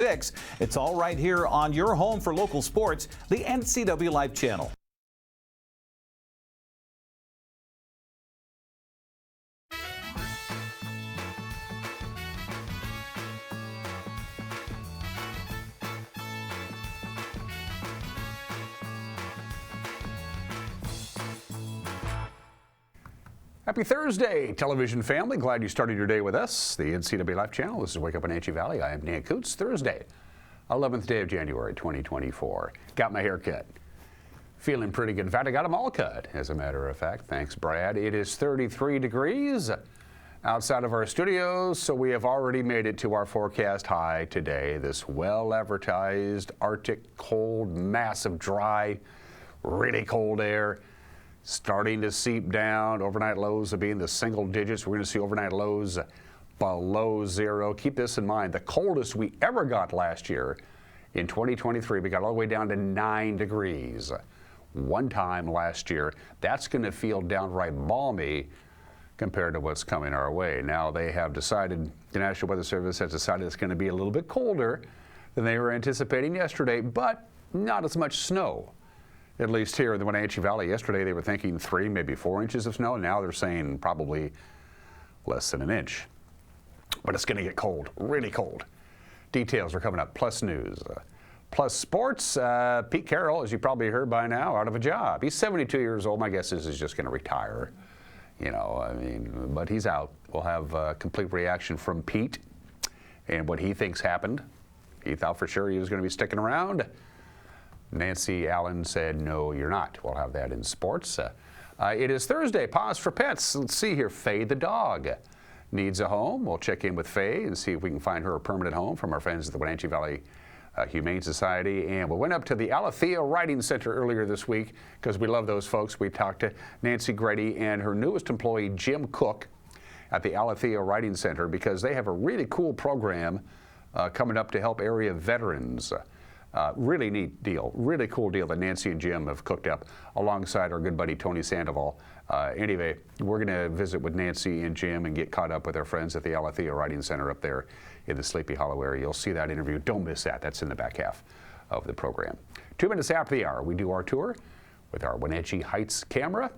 6. It's all right here on your home for local sports, the NCW Life channel. Happy Thursday, television family. Glad you started your day with us, the NCW Life channel. This is Wake Up Wenatchee Valley. I am Dan Kuntz. Thursday, 11th day of January, 2024. Got my hair cut. Feeling pretty good. In fact, I got them all cut, as a matter of fact. Thanks, Brad. It is 33 degrees outside of our studios, so we have already made it to our forecast high today. This well-advertised Arctic cold, massive, dry, really cold air starting to seep down. Overnight lows will be in the single digits. We're going to see overnight lows below zero. Keep this in mind. The coldest we ever got last year in 2023, we got all the way down to 9 degrees one time last year. That's going to feel downright balmy compared to what's coming our way. Now they have decided, the National Weather Service has decided it's going to be a little bit colder than they were anticipating yesterday, but not as much snow. At least here in the Wenatchee Valley. Yesterday they were thinking 3, maybe 4 inches of snow. Now they're saying probably less than an inch. But it's going to get cold, really cold. Details are coming up. Plus news. Plus sports. Pete Carroll, as you probably heard by now, out of a job. He's 72 years old. My guess is he's just going to retire. You know, I mean, but he's out. We'll have a complete reaction from Pete and what he thinks happened. He thought for sure he was going to be sticking around. Nancy Allen said, no, you're not. We'll have that in sports. It is Thursday. Pause for pets. Let's see here. Faye the dog needs a home. We'll check in with Faye and see if we can find her a permanent home from our friends at the Wenatchee Valley Humane Society. And we went up to the Alethea Writing Center earlier this week because we love those folks. We talked to Nancy Grady and her newest employee, Jim Cook, at the Alethea Writing Center because they have a really cool program coming up to help area veterans. Really neat deal, really cool deal that Nancy and Jim have cooked up alongside our good buddy Tony Sandoval. Anyway, we're going to visit with Nancy and Jim and get caught up with our friends at the Alethea Writing Center up there in the Sleepy Hollow area. You'll see that interview. Don't miss that. That's in the back half of the program. 2 minutes after the hour, we do our tour with our Wenatchee Heights camera.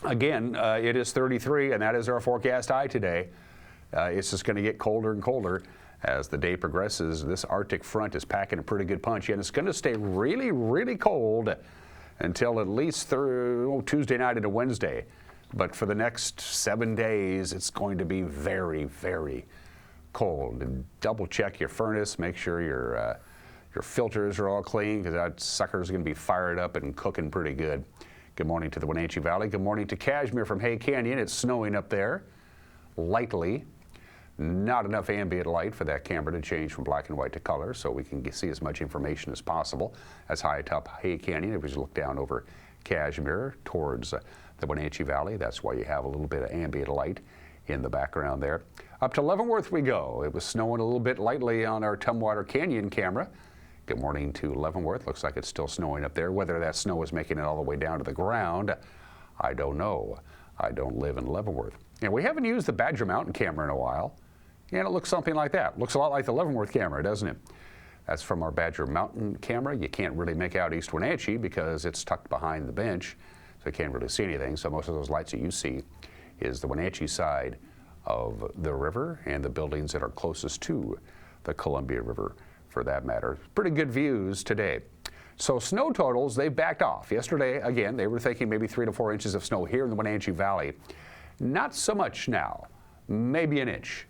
Again, it is 33, and that is our forecast high today. It's just going to get colder and colder. As the day progresses, this Arctic front is packing a pretty good punch, and it's going to stay really, really cold until at least Tuesday night into Wednesday. But for the next 7 days, it's going to be very, very cold. And double check your furnace, make sure your filters are all clean because that sucker is going to be fired up and cooking pretty good. Good morning to the Wenatchee Valley. Good morning to Cashmere from Hay Canyon. It's snowing up there, lightly. Not enough ambient light for that camera to change from black and white to color, so we can see as much information as possible. As high atop Hay Canyon, if we look down over Cashmere towards the Wenatchee Valley, that's why you have a little bit of ambient light in the background there. Up to Leavenworth we go. It was snowing a little bit lightly on our Tumwater Canyon camera. Good morning to Leavenworth. Looks like it's still snowing up there. Whether that snow is making it all the way down to the ground, I don't know. I don't live in Leavenworth. And we haven't used the Badger Mountain camera in a while. And it looks something like that. Looks a lot like the Leavenworth camera, doesn't it? That's from our Badger Mountain camera. You can't really make out East Wenatchee because it's tucked behind the bench, so you can't really see anything. So most of those lights that you see is the Wenatchee side of the river and the buildings that are closest to the Columbia River, for that matter. Pretty good views today. So snow totals, they backed off. Yesterday, again, they were thinking maybe 3 to 4 inches of snow here in the Wenatchee Valley. Not so much now, maybe an inch.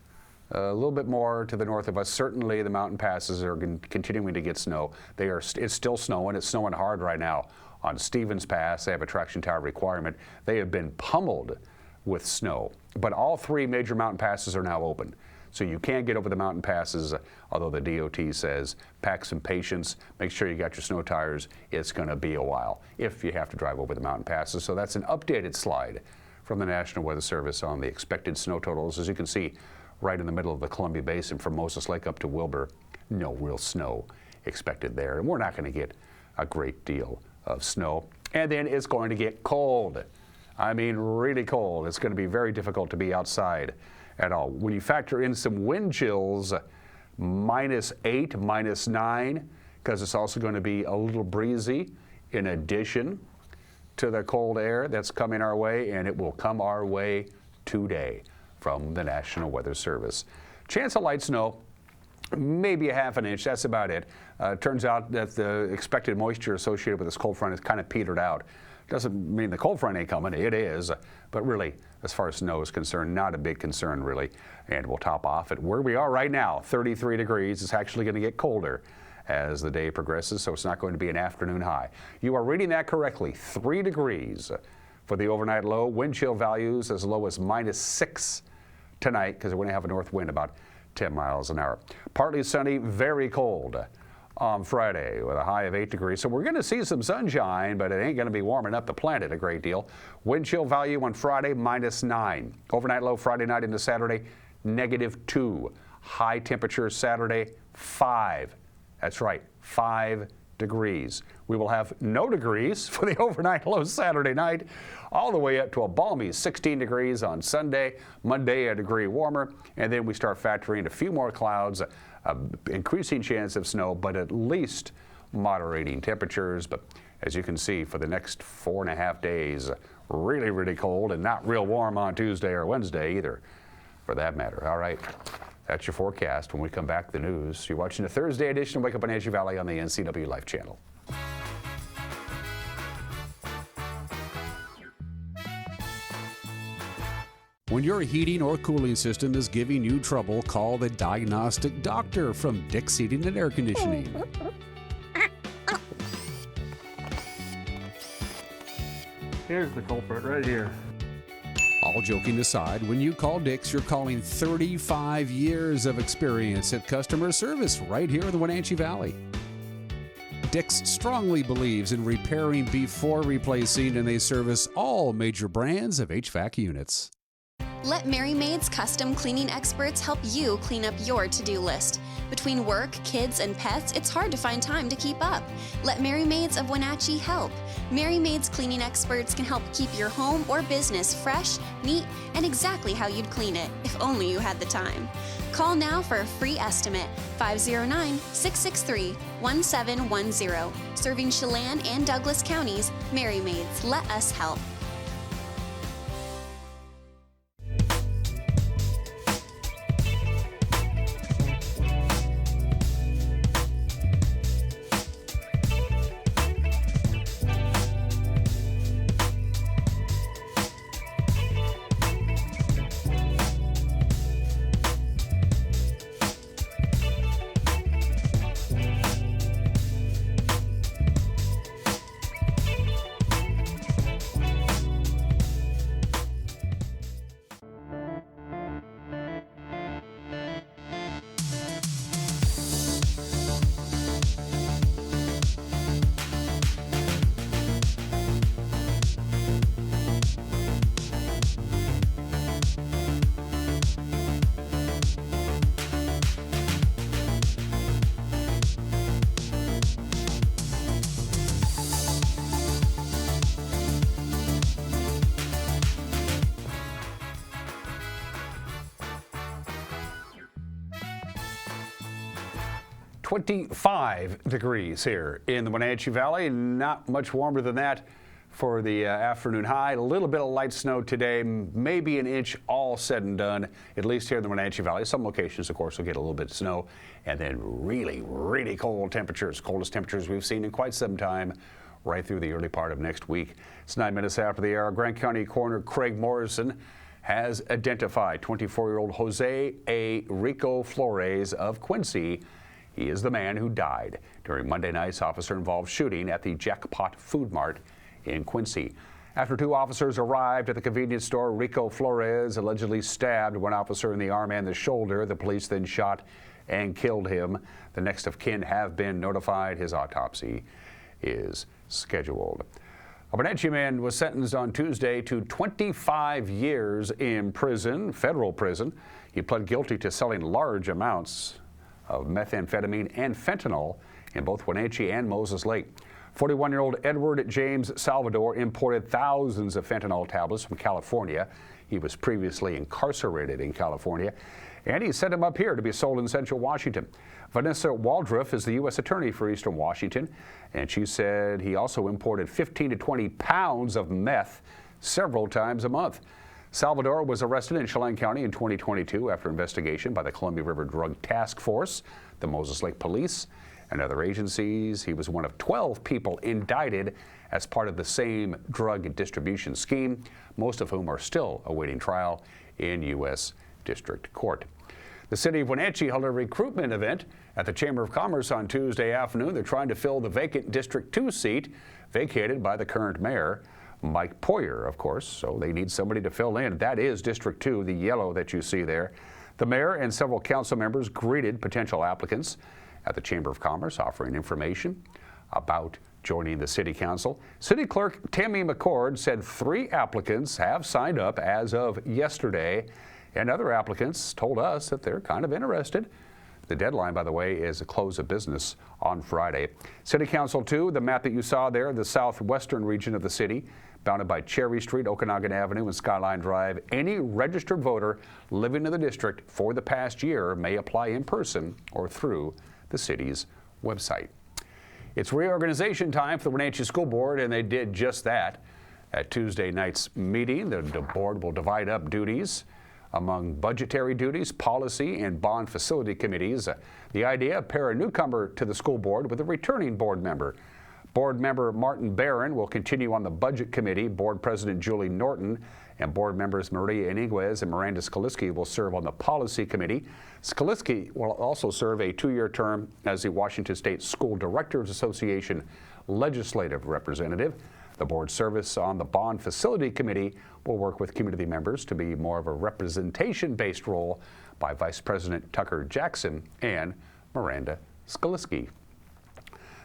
A little bit more to the north of us. Certainly the mountain passes are continuing to get snow. It's still snowing. It's snowing hard right now on Stevens Pass. They have a traction tower requirement. They have been pummeled with snow. But all 3 major mountain passes are now open. So you can get over the mountain passes, although the DOT says pack some patience, make sure you got your snow tires. It's going to be a while if you have to drive over the mountain passes. So that's an updated slide from the National Weather Service on the expected snow totals. As you can see, right in the middle of the Columbia Basin from Moses Lake up to Wilbur, no real snow expected there. And we're not going to get a great deal of snow. And then it's going to get cold. I mean, really cold. It's going to be very difficult to be outside at all. When you factor in some wind chills, -8, -9, because it's also going to be a little breezy in addition to the cold air that's coming our way, and it will come our way today from the National Weather Service. Chance of light snow, maybe a half an inch, that's about it. Turns out that the expected moisture associated with this cold front is kind of petered out. Doesn't mean the cold front ain't coming, it is, but really, as far as snow is concerned, not a big concern really. And we'll top off at where we are right now, 33 degrees. It's actually going to get colder as the day progresses, so it's not going to be an afternoon high. You are reading that correctly, 3 degrees for the overnight low. Wind chill values as low as -6 tonight, because we're going to have a north wind about 10 miles an hour. Partly sunny, very cold on Friday with a high of 8 degrees. So we're going to see some sunshine, but it ain't going to be warming up the planet a great deal. Wind chill value on Friday, -9. Overnight low Friday night into Saturday, -2. High temperature Saturday, 5. That's right, 5 degrees. We will have no degrees for the overnight low Saturday night, all the way up to a balmy 16 degrees on Sunday. Monday, a degree warmer, and then we start factoring in a few more clouds, increasing chance of snow, but at least moderating temperatures. But as you can see, for the next 4.5 days, really, really cold and not real warm on Tuesday or Wednesday either, for that matter. All right. That's your forecast. When we come back, the news. You're watching the Thursday edition of Wake Up Wenatchee Valley on the NCW Life Channel. When your heating or cooling system is giving you trouble, call the diagnostic doctor from Dick's Heating and Air Conditioning. Here's the culprit right here. All joking aside, when you call Dick's, you're calling 35 years of experience at customer service right here in the Wenatchee Valley. Dick's strongly believes in repairing before replacing, and they service all major brands of HVAC units. Let Mary Maid's custom cleaning experts help you clean up your to-do list. Between work, kids, and pets, it's hard to find time to keep up. Let Mary Maids of Wenatchee help. Mary Maid's cleaning experts can help keep your home or business fresh, neat, and exactly how you'd clean it, if only you had the time. Call now for a free estimate, 509-663-1710. Serving Chelan and Douglas counties, Mary Maids, let us help. "25 degrees here in the Wenatchee Valley. Not much warmer than that for the afternoon high. A little bit of light snow today, maybe an inch all said and done, at least here in the Wenatchee Valley. Some locations, of course, will get a little bit of snow, and then really, really cold temperatures, coldest temperatures we've seen in quite some time, right through the early part of next week. It's 9 minutes after the hour. Grant County Coroner Craig Morrison has identified 24-year-old Jose A. Rico Flores of Quincy. He is the man who died during Monday night's officer-involved shooting at the Jackpot Food Mart in Quincy. After two officers arrived at the convenience store, Rico Flores allegedly stabbed one officer in the arm and the shoulder. The police then shot and killed him. The next of kin have been notified. His autopsy is scheduled. A Wenatchee man was sentenced on Tuesday to 25 years in prison, federal prison. He pled guilty to selling large amounts of methamphetamine and fentanyl in both Wenatchee and Moses Lake. 41-year-old Edward James Salvador imported thousands of fentanyl tablets from California. He was previously incarcerated in California. and he sent him up here to be sold in Central Washington. Vanessa Waldruff is the U.S. Attorney for Eastern Washington, and she said he also imported 15 to 20 pounds of meth several times a month. Salvador was arrested in Chelan County in 2022 after investigation by the Columbia River Drug Task Force, the Moses Lake Police, and other agencies. He was one of 12 people indicted as part of the same drug distribution scheme, most of whom are still awaiting trial in U.S. District Court. The city of Wenatchee held a recruitment event at the Chamber of Commerce on Tuesday afternoon. They're trying to fill the vacant District 2 seat vacated by the current mayor, Mike Poyer, of course, so they need somebody to fill in. That is District 2, the yellow that you see there. The mayor and several council members greeted potential applicants at the Chamber of Commerce, offering information about joining the city council. City Clerk Tammy McCord said 3 applicants have signed up as of yesterday, and other applicants told us that they're kind of interested. The deadline, by the way, is the close of business on Friday. City Council 2, the map that you saw there, the southwestern region of the city, bounded by Cherry Street, Okanagan Avenue, and Skyline Drive. Any registered voter living in the district for the past year may apply in person or through the city's website. It's reorganization time for the Wenatchee School Board, and they did just that. At Tuesday night's meeting, the board will divide up duties among budgetary duties, policy, and bond facility committees. The idea, pair a newcomer to the school board with a returning board member. Board member Martin Barron will continue on the budget committee. Board president Julie Norton and board members Maria Iniguez and Miranda Skaliski will serve on the policy committee. Skaliski will also serve a 2-year term as the Washington State School Directors Association legislative representative. The board service on the bond facility committee will work with community members to be more of a representation-based role by Vice President Tucker Jackson and Miranda Skaliski.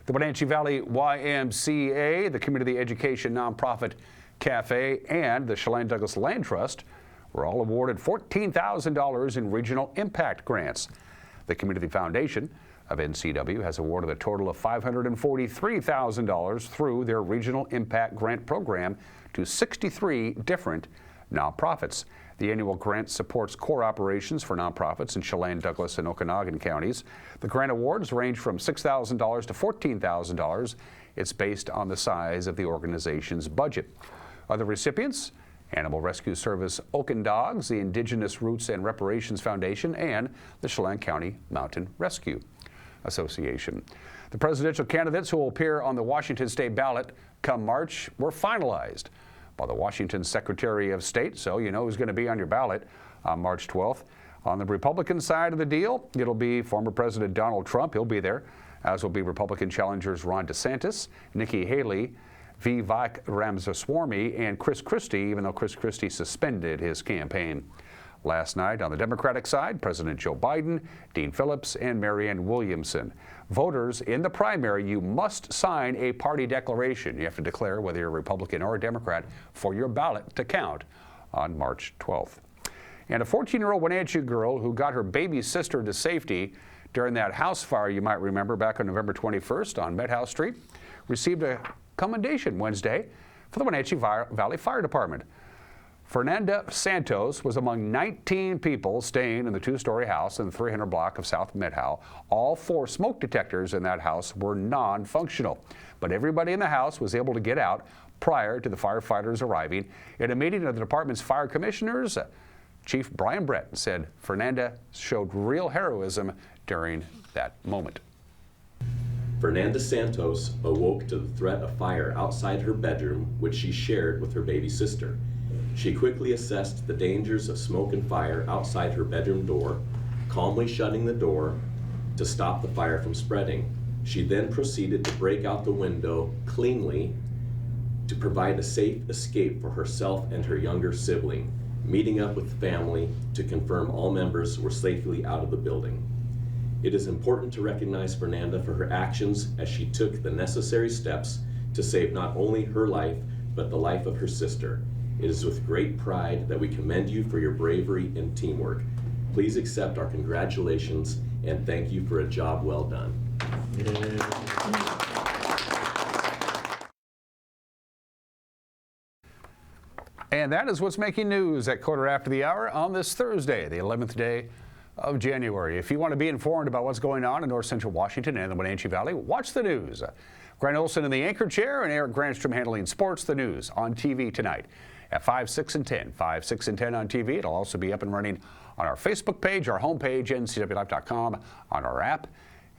The Wenatchee Valley YMCA, the Community Education Nonprofit Cafe, and the Chelan Douglas Land Trust were all awarded $14,000 in regional impact grants. The Community Foundation of NCW has awarded a total of $543,000 through their Regional Impact Grant Program to 63 different nonprofits. The annual grant supports core operations for nonprofits in Chelan, Douglas, and Okanagan counties. The grant awards range from $6,000 to $14,000. It's based on the size of the organization's budget. Other recipients: Animal Rescue Service Oaken Dogs, the Indigenous Roots and Reparations Foundation, and the Chelan County Mountain Rescue Association. The presidential candidates who will appear on the Washington state ballot come March were finalized by the Washington Secretary of State, so you know who's going to be on your ballot on March 12th. On the Republican side of the deal, it'll be former President Donald Trump. He'll be there, as will be Republican challengers Ron DeSantis, Nikki Haley, Vivek Ramaswamy, and Chris Christie, even though Chris Christie suspended his campaign. Last night, on the Democratic side, President Joe Biden, Dean Phillips, and Marianne Williamson. Voters in the primary, you must sign a party declaration. You have to declare whether you're a Republican or a Democrat for your ballot to count on March 12th. And a 14-year-old Wenatchee girl who got her baby sister to safety during that house fire you might remember back on November 21st on Met House Street received a commendation Wednesday for the Wenatchee Valley Fire Department. Fernanda Santos was among 19 people staying in the 2-story house in the 300 block of South Midhow. All 4 smoke detectors in that house were non-functional, but everybody in the house was able to get out prior to the firefighters arriving. In a meeting of the department's fire commissioners, Chief Brian Brett said Fernanda showed real heroism during that moment. Fernanda Santos awoke to the threat of fire outside her bedroom, which she shared with her baby sister. She quickly assessed the dangers of smoke and fire outside her bedroom door, calmly shutting the door to stop the fire from spreading. She then proceeded to break out the window cleanly to provide a safe escape for herself and her younger sibling, meeting up with family to confirm all members were safely out of the building. It is important to recognize Fernanda for her actions as she took the necessary steps to save not only her life, but the life of her sister. It is with great pride that we commend you for your bravery and teamwork. Please accept our congratulations and thank you for a job well done. And that is what's making news at quarter after the hour on this Thursday, the 11th day of January. If you want to be informed about what's going on in north central Washington and the Wenatchee Valley, watch the news. Grant Olson in the anchor chair and Eric Granstrom handling sports. The news on TV tonight at 5, 6, and 10. 5, 6, and 10 on TV. It'll also be up and running on our Facebook page, our homepage, ncwlife.com, on our app,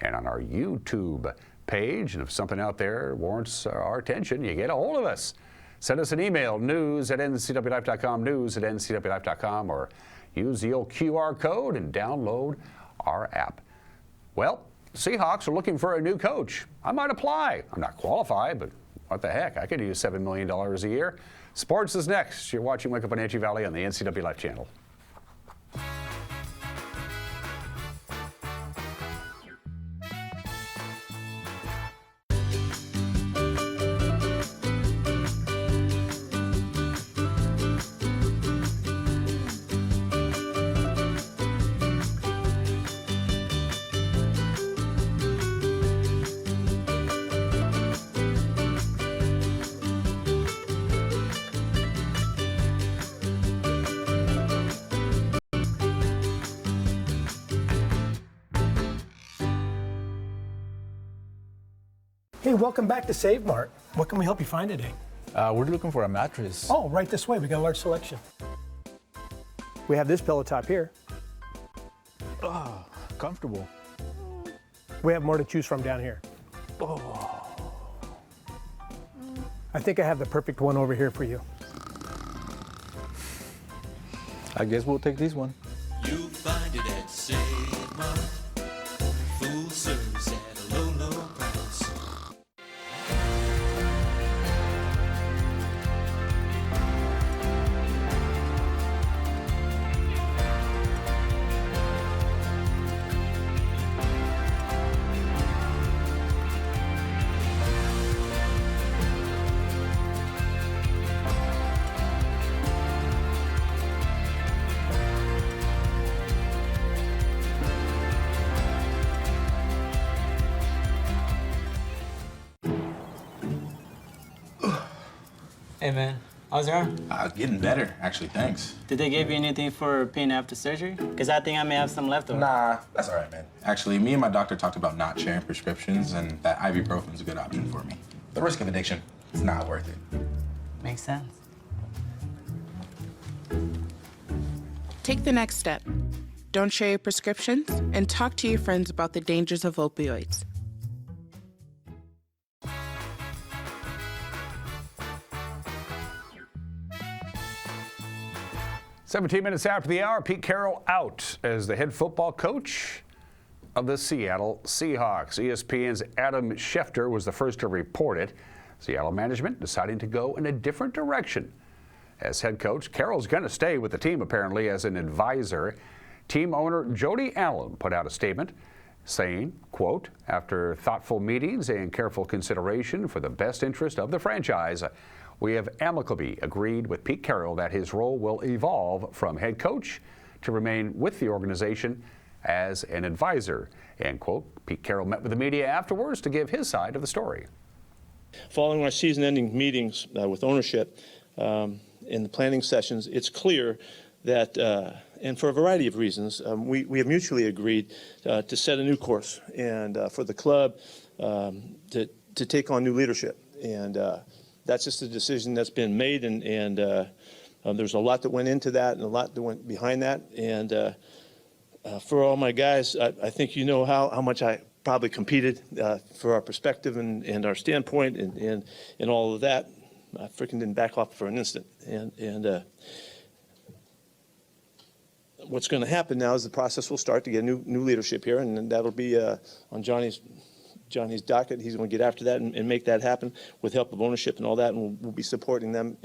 and on our YouTube page. And if something out there warrants our attention, you get a hold of us. Send us an email, news@ncwlife.com, news@ncwlife.com, or use the old QR code and download our app. Well, Seahawks are looking for a new coach. I might apply. I'm not qualified, but what the heck? I could use $7 million a year. Sports is next. You're watching Wake Up Wenatchee Valley on the NCW Life channel. Hey, welcome back to Save Mart. What can we help you find today? We're looking for a mattress. Oh, right this way. We got a large selection. We have this pillow top here. Oh, comfortable. We have more to choose from down here. Oh. I think I have the perfect one over here for you. I guess we'll take this one. You'll find it at Save Mart. Full service at a low, low price. Hey man, how's your arm? Getting better, actually, thanks. Did they give you anything for pain after surgery? Because I think I may have some left over. Nah, that's all right, man. Actually, me and my doctor talked about not sharing prescriptions, and that ibuprofen is a good option for me. The risk of addiction, it's not worth it. Makes sense. Take the next step. Don't share your prescriptions and talk to your friends about the dangers of opioids. 17 minutes after the hour, Pete Carroll out as the head football coach of the Seattle Seahawks. ESPN's Adam Schefter was the first to report it. Seattle management deciding to go in a different direction. As head coach, Carroll's going to stay with the team apparently as an advisor. Team owner Jody Allen put out a statement saying, quote, after thoughtful meetings and careful consideration for the best interest of the franchise, we have amicably agreed with Pete Carroll that his role will evolve from head coach to remain with the organization as an advisor, end quote. Pete Carroll met with the media afterwards to give his side of the story. Following our season-ending meetings with ownership in the planning sessions, it's clear that, and for a variety of reasons, we have mutually agreed to set a new course and for the club to take on new leadership. And that's just a decision that's been made, and there's a lot that went into that and a lot that went behind that. And for all my guys, I think you know how much I probably competed for our perspective and our standpoint and all of that. I freaking didn't back off for an instant. And what's going to happen now is the process will start to get new leadership here, and that'll be on Johnny's docket. He's going to get after that and make that happen with help of ownership and all that, and we'll be supporting them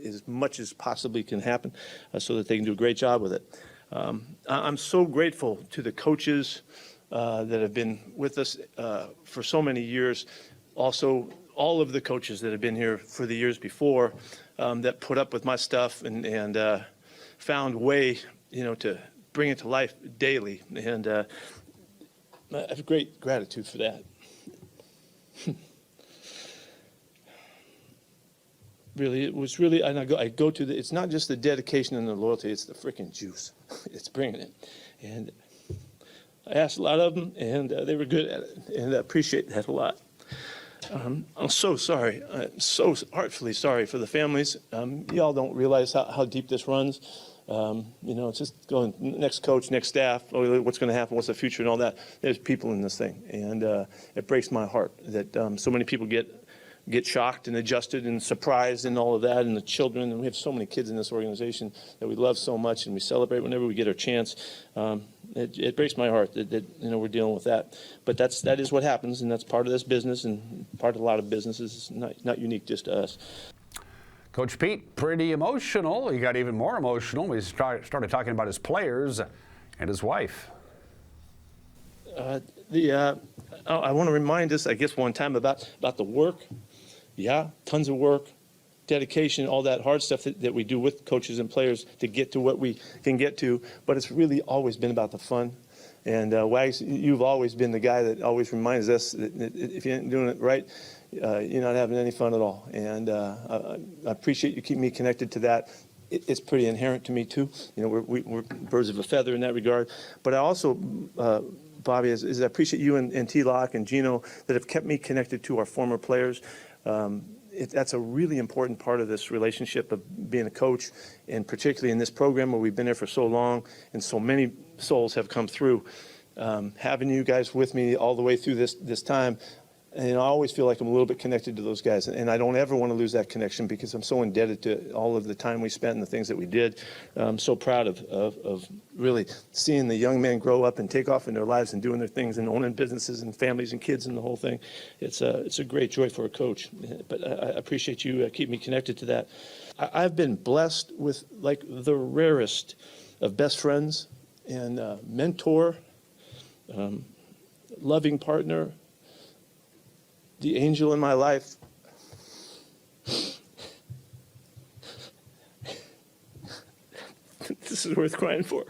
as much as possibly can happen so that they can do a great job with it. I'm so grateful to the coaches that have been with us for so many years. Also, all of the coaches that have been here for the years before that put up with my stuff and found a way, to bring it to life daily. And I have great gratitude for that. Really, it was really, and I go to it's not just the dedication and the loyalty, it's the freaking juice. It's bringing it. And I asked a lot of them, and they were good at it, and I appreciate that a lot. I'm so sorry. I'm so heartfully sorry for the families. Y'all don't realize how deep this runs. It's just going next coach, next staff, what's going to happen, what's the future and all that. There's people in this thing, and it breaks my heart that so many people get shocked and adjusted and surprised and all of that, and the children, and we have so many kids in this organization that we love so much and we celebrate whenever we get our chance. It breaks my heart that we're dealing with that, but that is what happens, and that's part of this business and part of a lot of businesses. It's not unique just to us. Coach Pete, pretty emotional. He got even more emotional when he started talking about his players and his wife. I want to remind us, I guess, one time about the work. Yeah, tons of work, dedication, all that hard stuff that we do with coaches and players to get to what we can get to. But it's really always been about the fun. And Wags, you've always been the guy that always reminds us that if you ain't doing it right, you're not having any fun at all. And I appreciate you keeping me connected to that. It's pretty inherent to me too. We're birds of a feather in that regard. But I also, Bobby, is I appreciate you and T-Lock and Gino that have kept me connected to our former players. That's a really important part of this relationship of being a coach, and particularly in this program where we've been there for so long and so many souls have come through. Having you guys with me all the way through this time, and I always feel like I'm a little bit connected to those guys, and I don't ever want to lose that connection because I'm so indebted to all of the time we spent and the things that we did. I'm so proud of really seeing the young men grow up and take off in their lives and doing their things and owning businesses and families and kids and the whole thing. It's a great joy for a coach, but I appreciate you keeping me connected to that. I've been blessed with like the rarest of best friends and mentor, loving partner, the angel in my life. This is worth crying for.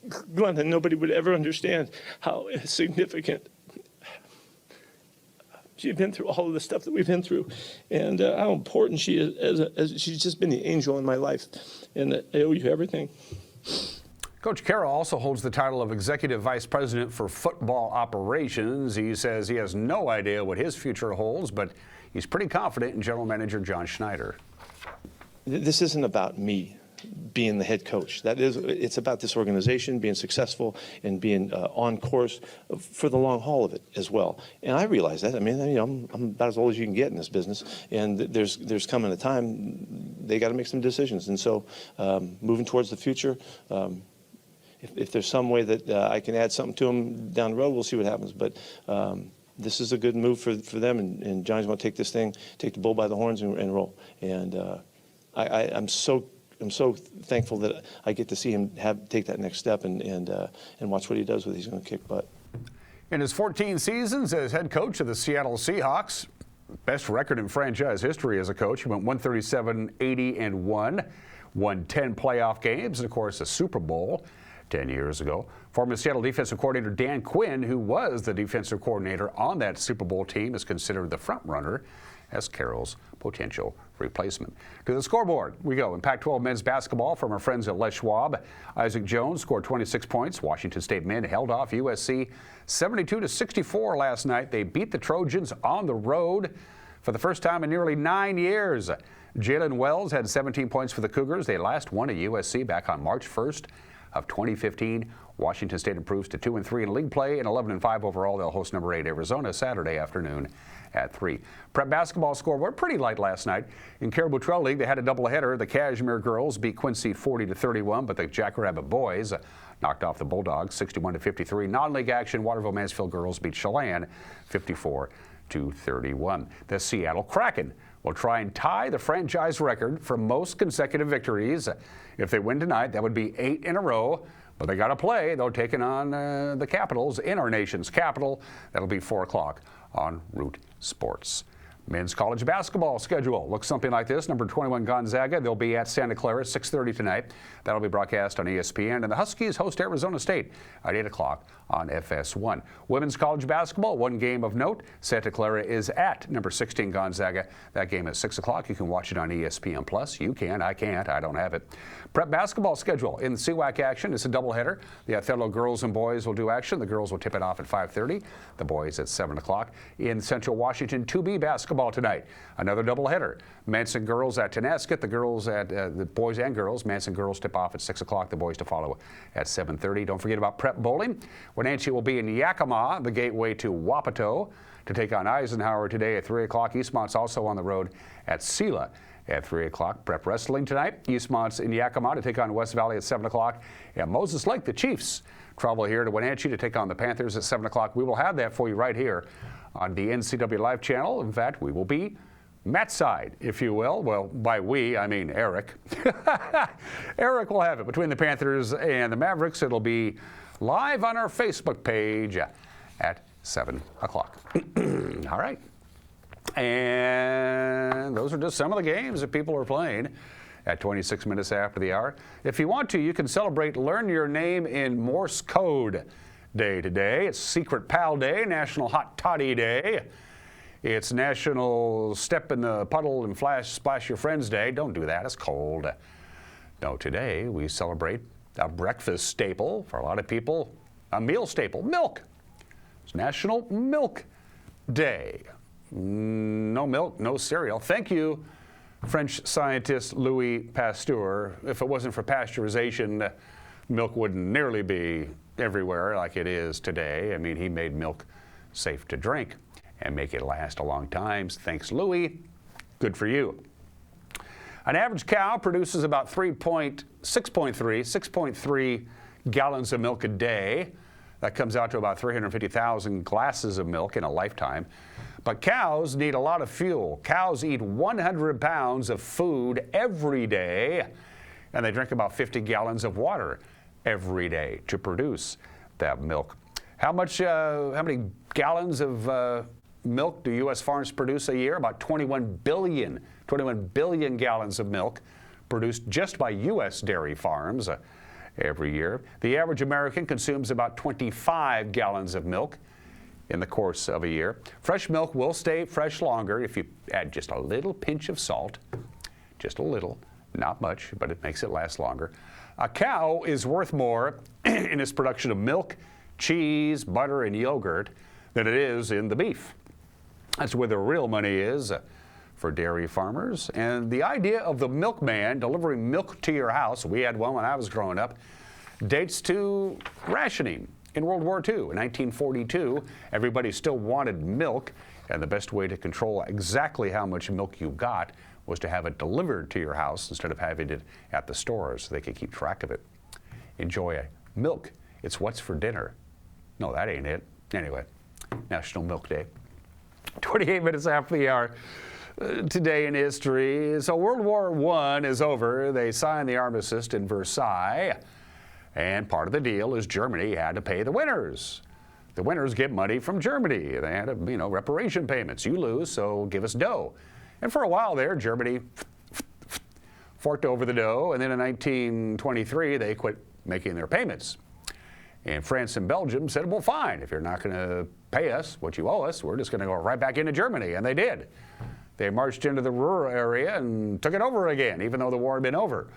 Glenda, nobody would ever understand how significant she's been through, all of the stuff that we've been through, and how important she is. As she's just been the angel in my life, and I owe you everything. Coach Carroll also holds the title of Executive Vice President for Football Operations. He says he has no idea what his future holds, but he's pretty confident in General Manager John Schneider. This isn't about me being the head coach. It's about this organization being successful and being on course for the long haul of it as well. And I realize that. I mean, I'm about as old as you can get in this business, and there's coming a time they got to make some decisions. And so, moving towards the future. If there's some way that I can add something to them down the road, we'll see what happens. But this is a good move for them, and Johnny's going to take this thing, take the bull by the horns and roll. And I'm so thankful that I get to see him take that next step and watch what he does with it. He's going to kick butt. In his 14 seasons as head coach of the Seattle Seahawks, best record in franchise history as a coach, he went 137-80-1, won 10 playoff games, and of course a Super Bowl 10 years ago. Former Seattle defensive coordinator Dan Quinn, who was the defensive coordinator on that Super Bowl team, is considered the front runner as Carroll's potential replacement. To the scoreboard we go. In Pac-12 men's basketball from our friends at Les Schwab, Isaac Jones scored 26 points. Washington State men held off USC 72-64 last night. They beat the Trojans on the road for the first time in nearly 9 years. Jalen Wells had 17 points for the Cougars. They last won at USC back on March 1st of 2015. Washington State improves to 2-3 in league play and 11-5 overall. They'll host number 8 Arizona Saturday afternoon at 3. Prep basketball scoreboard pretty light last night. In Caribou Trail League, they had a doubleheader. The Cashmere girls beat Quincy 40-31, but the Jackrabbit boys knocked off the Bulldogs 61-53. Non-league action, Waterville Mansfield girls beat Chelan 54-31. The Seattle Kraken will try and tie the franchise record for most consecutive victories. If they win tonight, that would be 8 in a row. But they got to play. They're taking on the Capitals in our nation's capital. That'll be 4 o'clock on Root Sports. Men's college basketball schedule looks something like this. Number 21 Gonzaga, they'll be at Santa Clara at 6:30 tonight. That'll be broadcast on ESPN. And the Huskies host Arizona State at 8 o'clock on FS1. Women's college basketball, one game of note. Santa Clara is at number 16 Gonzaga. That game at 6 o'clock. You can watch it on ESPN Plus. You can, I can't, I don't have it. Prep basketball schedule in the CWAC action. It's a doubleheader. The Othello girls and boys will do action. The girls will tip it off at 5:30. The boys at 7 o'clock. In Central Washington, 2B basketball tonight. Another doubleheader. Manson girls at Tenasket. The girls at the boys and girls. Manson girls tip off at 6 o'clock. The boys to follow at 7:30. Don't forget about prep bowling. Wenatchee will be in Yakima, the gateway to Wapato, to take on Eisenhower today at 3 o'clock. Eastmont's also on the road at Sela at 3 o'clock. Prep wrestling tonight. Eastmont's in Yakima to take on West Valley at 7 o'clock. And Moses Lake, the Chiefs, travel here to Wenatchee to take on the Panthers at 7 o'clock. We will have that for you right here on the NCW Live channel. In fact, we will be Matt's side, if you will. Well, by we, I mean Eric. Eric will have it between the Panthers and the Mavericks. It'll be live on our Facebook page at 7 o'clock. All right. And those are just some of the games that people are playing at 26 minutes after the hour. If you want to, you can celebrate Learn Your Name in Morse Code Day today. It's Secret Pal Day, National Hot Toddy Day. It's National Step in the Puddle and Splash Your Friends Day. Don't do that, it's cold. No, today we celebrate a breakfast staple for a lot of people, a meal staple, milk. It's National Milk Day. No milk, no cereal. Thank you, French scientist Louis Pasteur. If it wasn't for pasteurization, milk wouldn't nearly be everywhere like it is today. I mean, he made milk safe to drink and make it last a long time. Thanks, Louis. Good for you. An average cow produces about 6.3 gallons of milk a day. That comes out to about 350,000 glasses of milk in a lifetime. But cows need a lot of fuel. Cows eat 100 pounds of food every day, and they drink about 50 gallons of water every day to produce that milk. How many gallons of milk do U.S. farms produce a year? About 21 billion gallons of milk produced just by U.S. dairy farms every year. The average American consumes about 25 gallons of milk in the course of a year. Fresh milk will stay fresh longer if you add just a little pinch of salt. Just a little, not much, but it makes it last longer. A cow is worth more in its production of milk, cheese, butter, and yogurt than it is in the beef. That's where the real money is for dairy farmers. And the idea of the milkman delivering milk to your house, we had one when I was growing up, dates to rationing in World War II. In 1942, everybody still wanted milk, and the best way to control exactly how much milk you got was to have it delivered to your house instead of having it at the stores so they could keep track of it. Enjoy milk. It's what's for dinner. No, that ain't it. Anyway, National Milk Day. 28 minutes after the hour. Today in history. So World War I is over. They signed the armistice in Versailles. And part of the deal is Germany had to pay the winners. The winners get money from Germany. They had reparation payments. You lose, so give us dough. And for a while there, Germany forked over the dough. And then in 1923, they quit making their payments. And France and Belgium said, well, fine. If you're not going to pay us what you owe us, we're just going to go right back into Germany. And they did. They marched into the Ruhr area and took it over again, even though the war had been over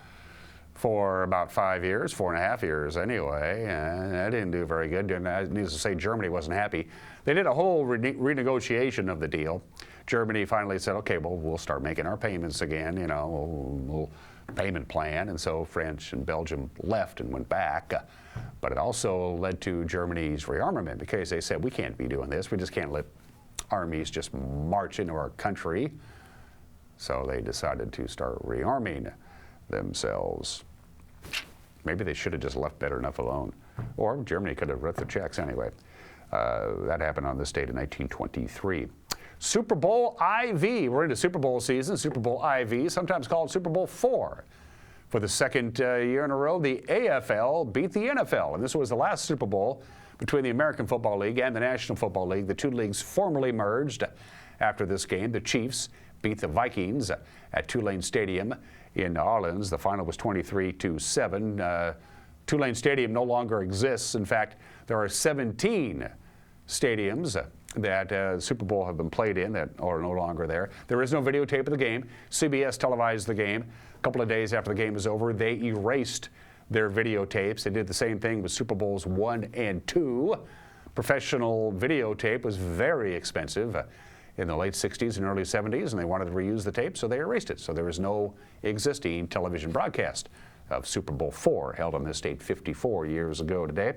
for about 5 years, 4.5 years anyway, and that didn't do very good. Needless to say, Germany wasn't happy. They did a whole renegotiation of the deal. Germany finally said, okay, well, we'll start making our payments again, we'll payment plan, and so France and Belgium left and went back. But it also led to Germany's rearmament because they said, we can't be doing this. We just can't let armies just march into our country. So they decided to start rearming themselves. Maybe they should have just left better enough alone. Or Germany could have wrote the checks anyway. That happened on this date in 1923. Super Bowl IV. We're into Super Bowl season. Super Bowl IV, sometimes called Super Bowl IV. For the second year in a row, the AFL beat the NFL. And this was the last Super Bowl between the American Football League and the National Football League. The two leagues formally merged after this game. The Chiefs beat the Vikings at Tulane Stadium in New Orleans. The final was 23-7. Tulane Stadium no longer exists. In fact, there are 17 stadiums that Super Bowl have been played in that are no longer there. There is no videotape of the game. CBS televised the game. A couple of days after the game was over, they erased their videotapes. They did the same thing with Super Bowls 1 and 2. Professional videotape was very expensive in the late 60s and early 70s, and they wanted to reuse the tape, so they erased it. So there is no existing television broadcast of Super Bowl IV, held on this date 54 years ago today.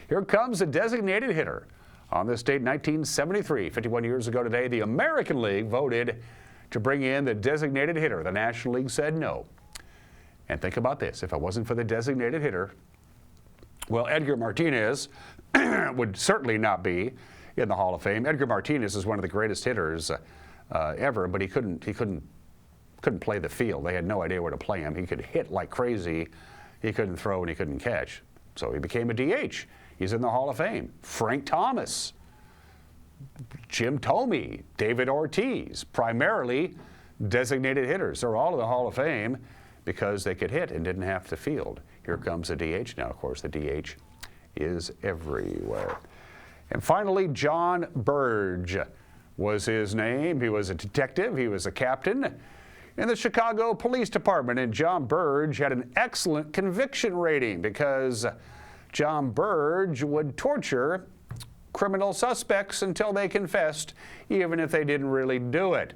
Here comes a designated hitter. On this date, 1973, 51 years ago today, the American League voted to bring in the designated hitter. The National League said no. And think about this, if it wasn't for the designated hitter, well, Edgar Martinez would certainly not be in the Hall of Fame. Edgar Martinez is one of the greatest hitters ever, but he couldn't play the field. They had no idea where to play him. He could hit like crazy. He couldn't throw and he couldn't catch. So he became a DH. He's in the Hall of Fame. Frank Thomas, Jim Thome, David Ortiz, primarily designated hitters. They're all in the Hall of Fame because they could hit and didn't have to field. Here comes the DH. Now, of course, the DH is everywhere. And finally, John Burge was his name. He was a detective. He was a captain in the Chicago Police Department. And John Burge had an excellent conviction rating because John Burge would torture criminal suspects until they confessed, even if they didn't really do it.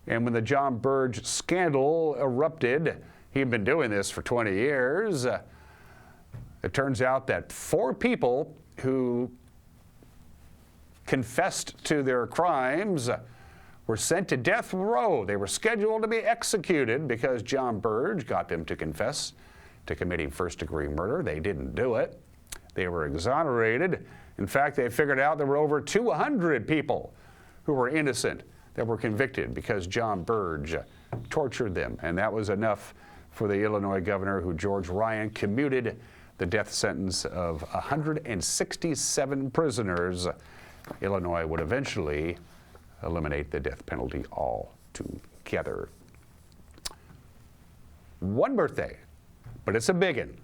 And when the John Burge scandal erupted, he'd been doing this for 20 years. It turns out that 4 people who confessed to their crimes were sent to death row. They were scheduled to be executed because John Burge got them to confess to committing first-degree murder. They didn't do it. They were exonerated. In fact, they figured out there were over 200 people who were innocent that were convicted because John Burge tortured them. And that was enough for the Illinois governor, who George Ryan commuted the death sentence of 167 prisoners. Illinois would eventually eliminate the death penalty altogether. One birthday, but it's a big one.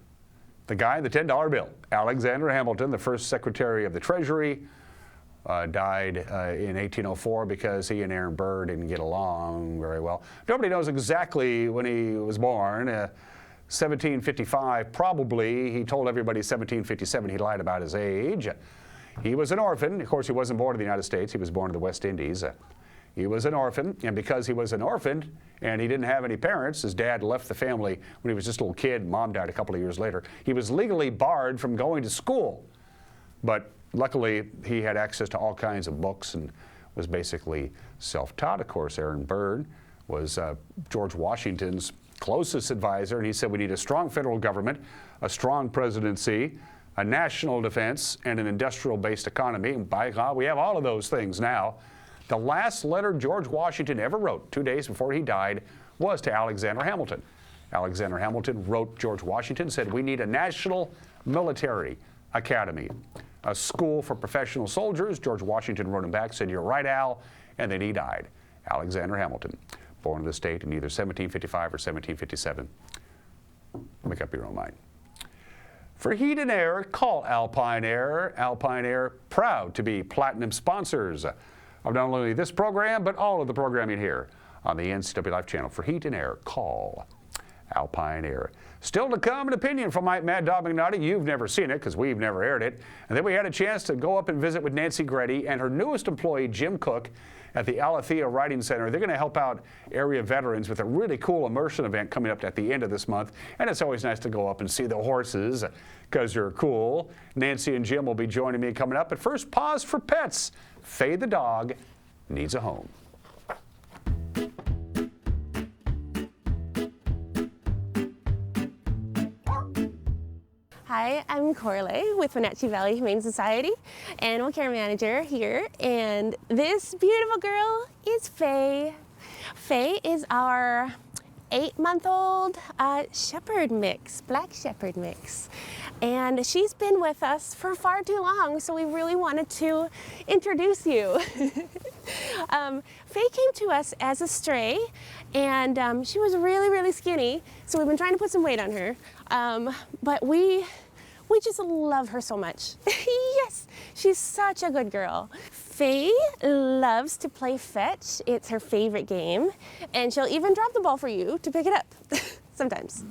The guy in the $10 bill, Alexander Hamilton, the first Secretary of the Treasury, died in 1804 because he and Aaron Burr didn't get along very well. Nobody knows exactly when he was born. 1755, probably. He told everybody 1757. He lied about his age. He was an orphan. Of course, he wasn't born in the United States. He was born in the West Indies. He was an orphan, and because he was an orphan and he didn't have any parents, his dad left the family when he was just a little kid. Mom died a couple of years later. He was legally barred from going to school, but luckily he had access to all kinds of books and was basically self-taught. Of course, Aaron Burr was George Washington's closest advisor, and he said we need a strong federal government, a strong presidency, a national defense, and an industrial-based economy. And by God, we have all of those things now. The last letter George Washington ever wrote, 2 days before he died, was to Alexander Hamilton. Alexander Hamilton wrote George Washington, said we need a national military academy, a school for professional soldiers. George Washington wrote him back, said, you're right, Al, and then he died. Alexander Hamilton, born in the state in either 1755 or 1757. Make up your own mind. For heat and air, call Alpine Air. Alpine Air, proud to be platinum sponsors of not only this program, but all of the programming here on the NCW Life channel. For heat and air, call Alpine Air. Still to come, an opinion from Mad Dog McNaughty. You've never seen it because we've never aired it. And then we had a chance to go up and visit with Nancy Greddy and her newest employee, Jim Cook, at the Alethea Writing Center. They're going to help out area veterans with a really cool immersion event coming up at the end of this month. And it's always nice to go up and see the horses because they're cool. Nancy and Jim will be joining me coming up. But first, pause for pets. Faye the dog needs a home. Hi, I'm Corley with Wenatchee Valley Humane Society, animal care manager here, and this beautiful girl is Faye. Faye is our 8-month-old shepherd mix, black shepherd mix. And she's been with us for far too long, so we really wanted to introduce you. Faye came to us as a stray, and she was really, really skinny, so we've been trying to put some weight on her. But we just love her so much. Yes, she's such a good girl. Faye loves to play fetch. It's her favorite game, and she'll even drop the ball for you to pick it up sometimes.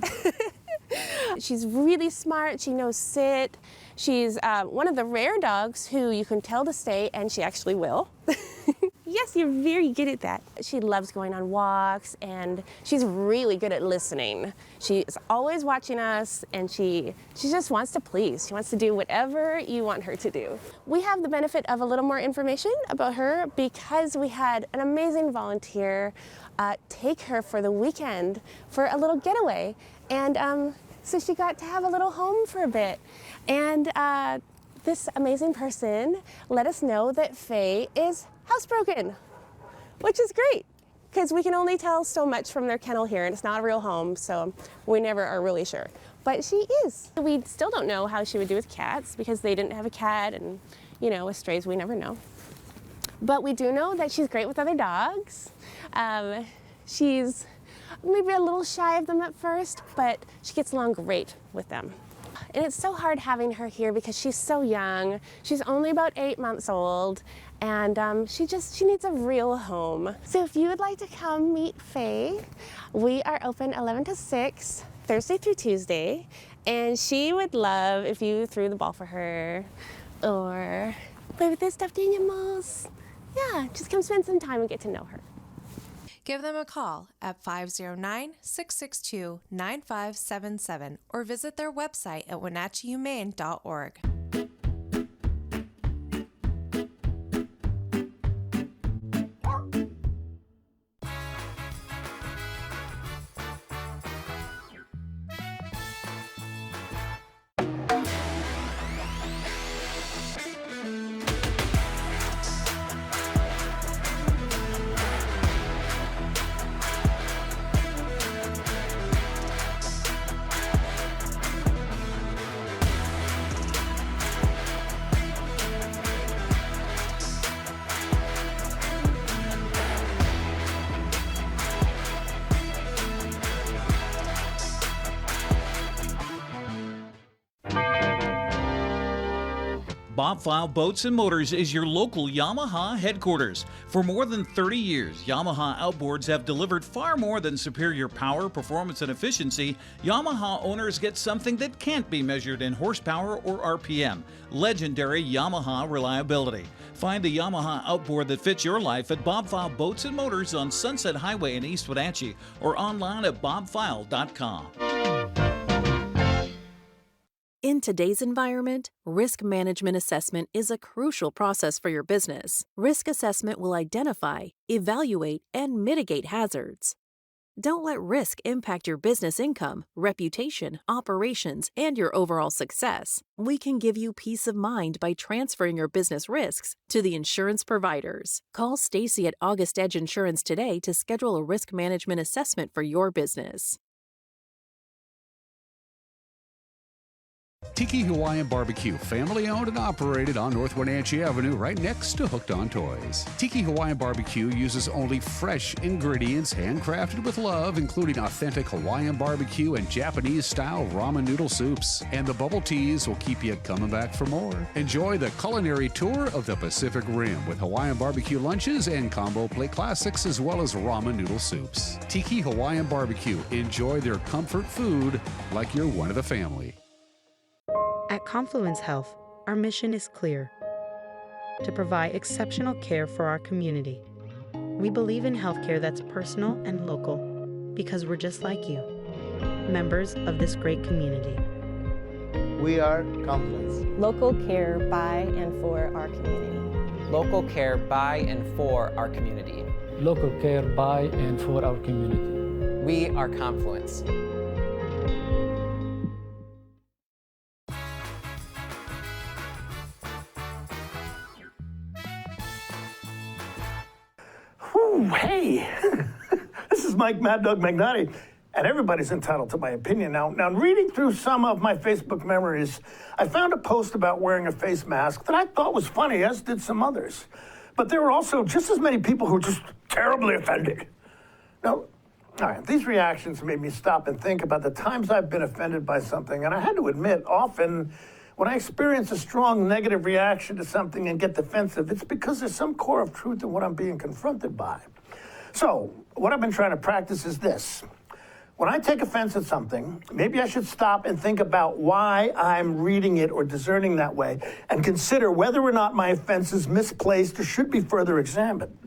She's really smart. She knows sit. She's one of the rare dogs who you can tell to stay, and she actually will. Yes, you're very good at that. She loves going on walks, and she's really good at listening. She's always watching us, and she just wants to please. She wants to do whatever you want her to do. We have the benefit of a little more information about her because we had an amazing volunteer take her for the weekend for a little getaway. And so she got to have a little home for a bit. And this amazing person let us know that Faye is housebroken, which is great because we can only tell so much from their kennel here, and it's not a real home, so we never are really sure. But she is. We still don't know how she would do with cats because they didn't have a cat, and you know, with strays we never know. But we do know that she's great with other dogs. She's maybe a little shy of them at first, but she gets along great with them. And it's so hard having her here because she's so young. She's only about 8 months old, and she needs a real home. So if you would like to come meet Faye, we are open 11 to 6, Thursday through Tuesday, and she would love if you threw the ball for her or play with the stuffed animals. Yeah, just come spend some time and get to know her. Give them a call at 509-662-9577 or visit their website at wenatcheehumane.org. Bob File Boats and Motors is your local Yamaha headquarters. For more than 30 years, Yamaha outboards have delivered far more than superior power, performance, and efficiency. Yamaha owners get something that can't be measured in horsepower or RPM: legendary Yamaha reliability. Find the Yamaha outboard that fits your life at Bob File Boats and Motors on Sunset Highway in East Wenatchee or online at bobfile.com. In today's environment, risk management assessment is a crucial process for your business. Risk assessment will identify, evaluate, and mitigate hazards. Don't let risk impact your business income, reputation, operations, and your overall success. We can give you peace of mind by transferring your business risks to the insurance providers. Call Stacy at August Edge Insurance today to schedule a risk management assessment for your business. Tiki Hawaiian Barbecue, family owned and operated on North Wenatchee Avenue, right next to Hooked on Toys. Tiki Hawaiian Barbecue uses only fresh ingredients handcrafted with love, including authentic Hawaiian barbecue and Japanese-style ramen noodle soups. And the bubble teas will keep you coming back for more. Enjoy the culinary tour of the Pacific Rim with Hawaiian barbecue lunches and combo plate classics, as well as ramen noodle soups. Tiki Hawaiian Barbecue. Enjoy their comfort food like you're one of the family. At Confluence Health, our mission is clear: to provide exceptional care for our community. We believe in healthcare that's personal and local because we're just like you, members of this great community. We are Confluence. Local care by and for our community. Local care by and for our community. Local care by and for our community. We are Confluence. Ooh, hey, this is Mike Mad Dog Magnotti. and everybody's entitled to my opinion. Now, reading through some of my Facebook memories, I found a post about wearing a face mask that I thought was funny, as did some others. But there were also just as many people who were just terribly offended. Now, all right, these reactions made me stop and think about the times I've been offended by something, and I had to admit, often when I experience a strong negative reaction to something and get defensive, it's because there's some core of truth in what I'm being confronted by. So, what I've been trying to practice is this. When I take offense at something, maybe I should stop and think about why I'm reading it or discerning that way, and consider whether or not my offense is misplaced or should be further examined.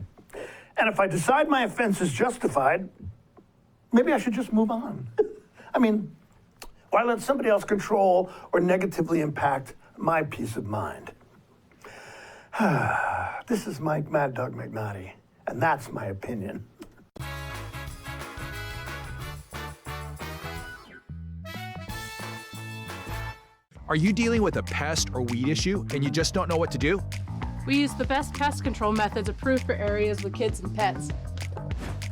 And if I decide my offense is justified, maybe I should just move on. I mean, why let somebody else control or negatively impact my peace of mind? This is Mike Mad Dog McNaughty, and that's my opinion. Are you dealing with a pest or weed issue and you just don't know what to do? We use the best pest control methods approved for areas with kids and pets.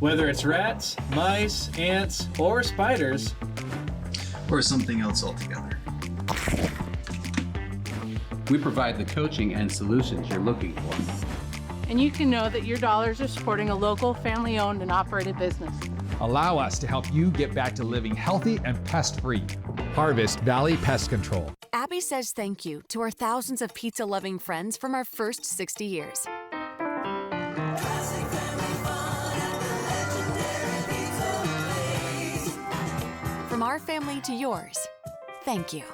Whether it's rats, mice, ants, or spiders, or something else altogether. We provide the coaching and solutions you're looking for. And you can know that your dollars are supporting a local, family-owned and operated business. Allow us to help you get back to living healthy and pest-free. Harvest Valley Pest Control. Abby says thank you to our thousands of pizza-loving friends from our first 60 years. From our family to yours, thank you.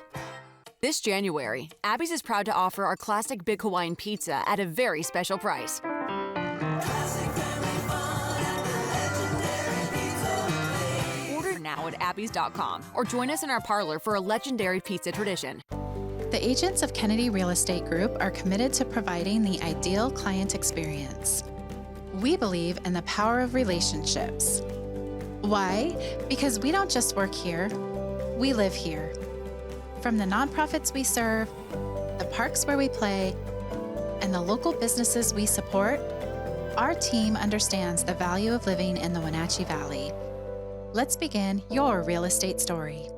This January, Abby's is proud to offer our classic Big Hawaiian Pizza at a very special price. Order now at abbys.com or join us in our parlor for a legendary pizza tradition. The agents of Kennedy Real Estate Group are committed to providing the ideal client experience. We believe in the power of relationships. Why? Because we don't just work here, we live here. From the nonprofits we serve, the parks where we play, and the local businesses we support, our team understands the value of living in the Wenatchee Valley. Let's begin your real estate story.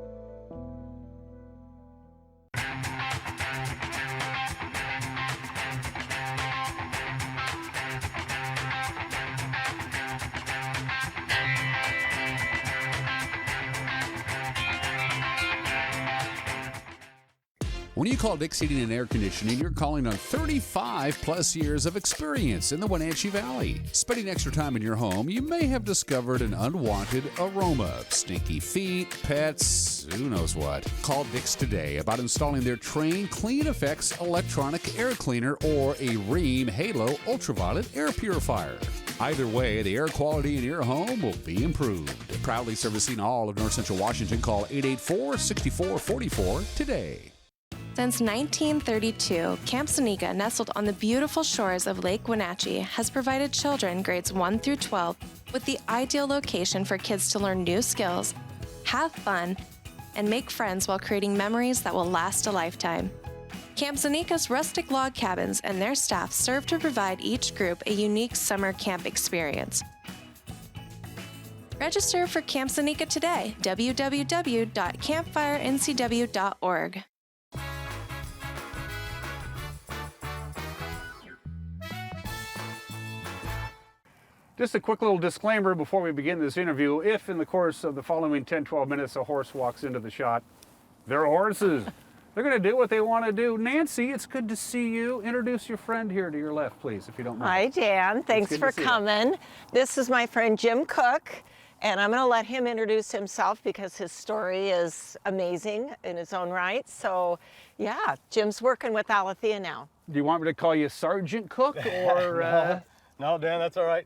When you call Dick's Heating and Air Conditioning, you're calling on 35 plus years of experience in the Wenatchee Valley. Spending extra time in your home, you may have discovered an unwanted aroma. Stinky feet, pets, who knows what. Call Dick's today about installing their Train Clean Effects electronic air cleaner or a Rheem Halo ultraviolet air purifier. Either way, the air quality in your home will be improved. Proudly servicing all of North Central Washington, call 884-6444 today. Since 1932, Camp Seneca, nestled on the beautiful shores of Lake Wenatchee, has provided children grades 1 through 12 with the ideal location for kids to learn new skills, have fun, and make friends while creating memories that will last a lifetime. Camp Seneca's rustic log cabins and their staff serve to provide each group a unique summer camp experience. Register for Camp Seneca today, www.campfirencw.org. Just a quick little disclaimer before we begin this interview. If in the course of the following 10-12 minutes a horse walks into the shot, they're horses. They're going to do what they want to do. Nancy, it's good to see you. Introduce your friend here to your left, please, if you don't mind. Hi, Dan. Thanks for coming. This is my friend Jim Cook, and I'm going to let him introduce himself because his story is amazing in his own right. So, yeah, Jim's working with Alethea now. Do you want me to call you Sergeant Cook or... No, Dan, that's all right.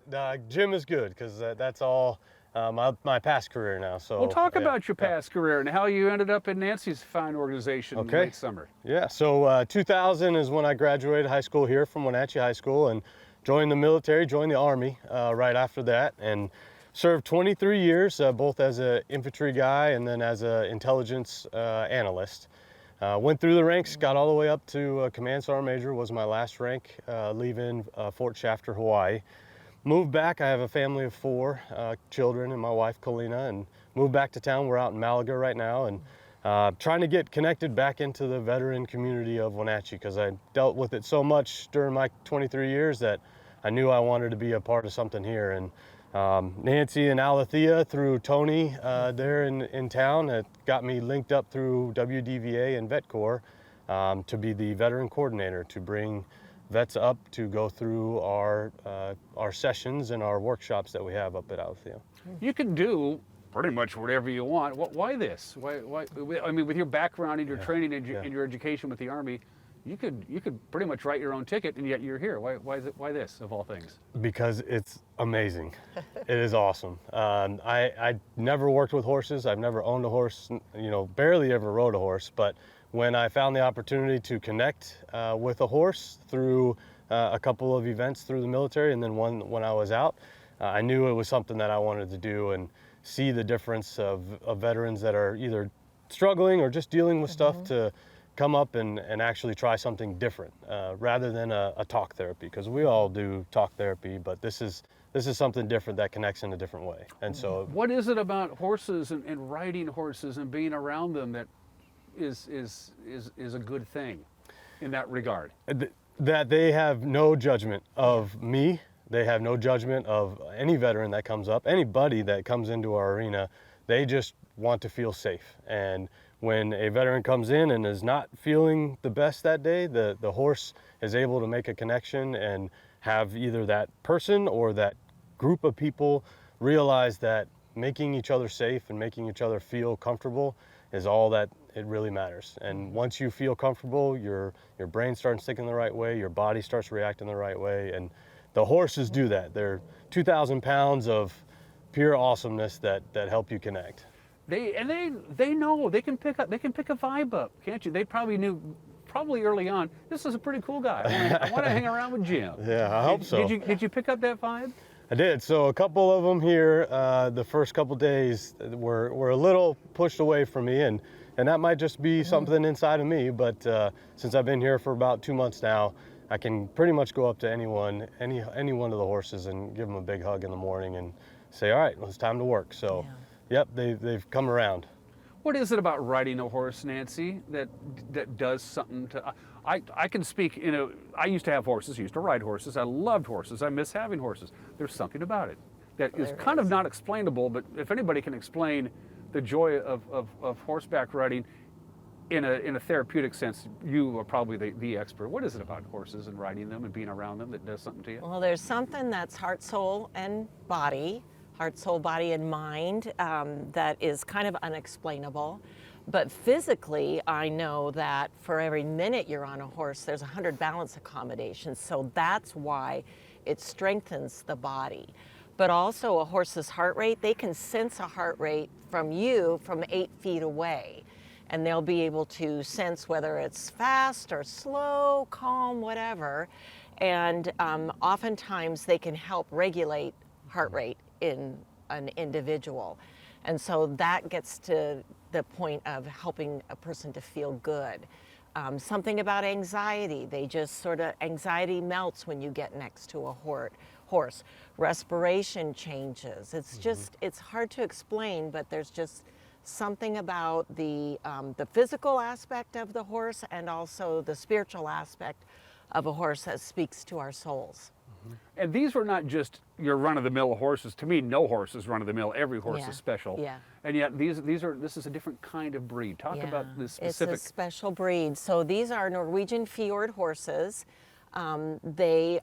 Jim is good because that's all my past career now. So we'll talk about your past career and how you ended up in Nancy's fine organization late summer. Yeah, so 2000 is when I graduated high school here from Wenatchee High School and joined the military, joined the Army right after that, and served 23 years, both as an infantry guy and then as an intelligence analyst. Went through the ranks, got all the way up to Command Sergeant Major, was my last rank, leaving Fort Shafter, Hawaii. Moved back, I have a family of 4 children and my wife, Kalina, and moved back to town. We're out in Malaga right now, and trying to get connected back into the veteran community of Wenatchee, because I dealt with it so much during my 23 years that I knew I wanted to be a part of something here. And Nancy and Alethea through Tony there in town had got me linked up through WDVA and VetCorps to be the veteran coordinator, to bring vets up to go through our sessions and our workshops that we have up at Alethea. You can do pretty much whatever you want. Why this? Why? I mean, with your background and your training and your education with the Army, you could pretty much write your own ticket, and yet you're here. Why this, of all things? Because it's amazing. It is awesome. I never worked with horses. I've never owned a horse. Barely ever rode a horse. But when I found the opportunity to connect with a horse through a couple of events through the military, and then one when I was out, I knew it was something that I wanted to do and see the difference of veterans that are either struggling or just dealing with stuff to come up and actually try something different rather than a talk therapy, because we all do talk therapy, but this is something different that connects in a different way. And so, what is it about horses and riding horses and being around them that is a good thing in that regard? That they have no judgment of me. They have no judgment of any veteran that comes up, anybody that comes into our arena. They just want to feel safe. And when a veteran comes in and is not feeling the best that day, the horse is able to make a connection and have either that person or that group of people realize that making each other safe and making each other feel comfortable is all that it really matters. And once you feel comfortable, your brain starts thinking the right way, your body starts reacting the right way, and the horses do that. They're 2,000 pounds of pure awesomeness that help you connect. They know they can pick a vibe up, can't you? They probably knew early on, this is a pretty cool guy. I want to hang around with Jim. Yeah, I hope so. Did you pick up that vibe? I did. So a couple of them here, the first couple days were a little pushed away from me, and that might just be something inside of me. But since I've been here for about 2 months now, I can pretty much go up to any one of the horses and give them a big hug in the morning and say, all right, well, it's time to work. So, yep, they've come around. What is it about riding a horse, Nancy, that does something to? I can speak. I used to have horses. Used to ride horses. I loved horses. I miss having horses. There's something about it that is kind of not explainable. But if anybody can explain the joy of horseback riding in a therapeutic sense, you are probably the expert. What is it about horses and riding them and being around them that does something to you? Well, there's something that's heart, soul, and body. Heart, soul, body, and mind that is kind of unexplainable. But physically, I know that for every minute you're on a horse, there's 100 balance accommodations. So that's why it strengthens the body. But also a horse's heart rate, they can sense a heart rate from you from 8 feet away. And they'll be able to sense whether it's fast or slow, calm, whatever. And oftentimes they can help regulate heart rate in an individual. And so that gets to the point of helping a person to feel good. Something about anxiety, anxiety melts when you get next to a horse. Respiration changes. It's just, it's hard to explain, but there's just something about the physical aspect of the horse and also the spiritual aspect of a horse that speaks to our souls. And these were not just your run-of-the-mill horses. To me, no horse is run-of-the-mill. Every horse is special. Yeah. And yet this is a different kind of breed. Talk about this specific. It's a special breed. So these are Norwegian fjord horses. They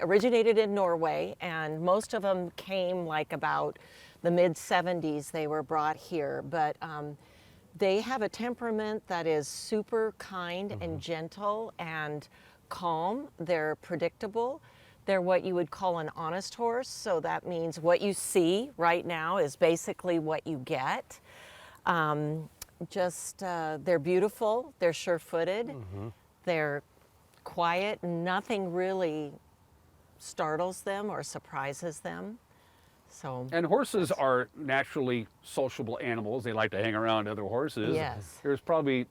originated in Norway, and most of them came like about the mid-70s. They were brought here, but they have a temperament that is super kind and gentle and calm. They're predictable. They're what you would call an honest horse. So that means what you see right now is basically what you get. They're beautiful. They're sure-footed. They're quiet. Nothing really startles them or surprises them. And horses are naturally sociable animals. They like to hang around other horses. Yes. There's probably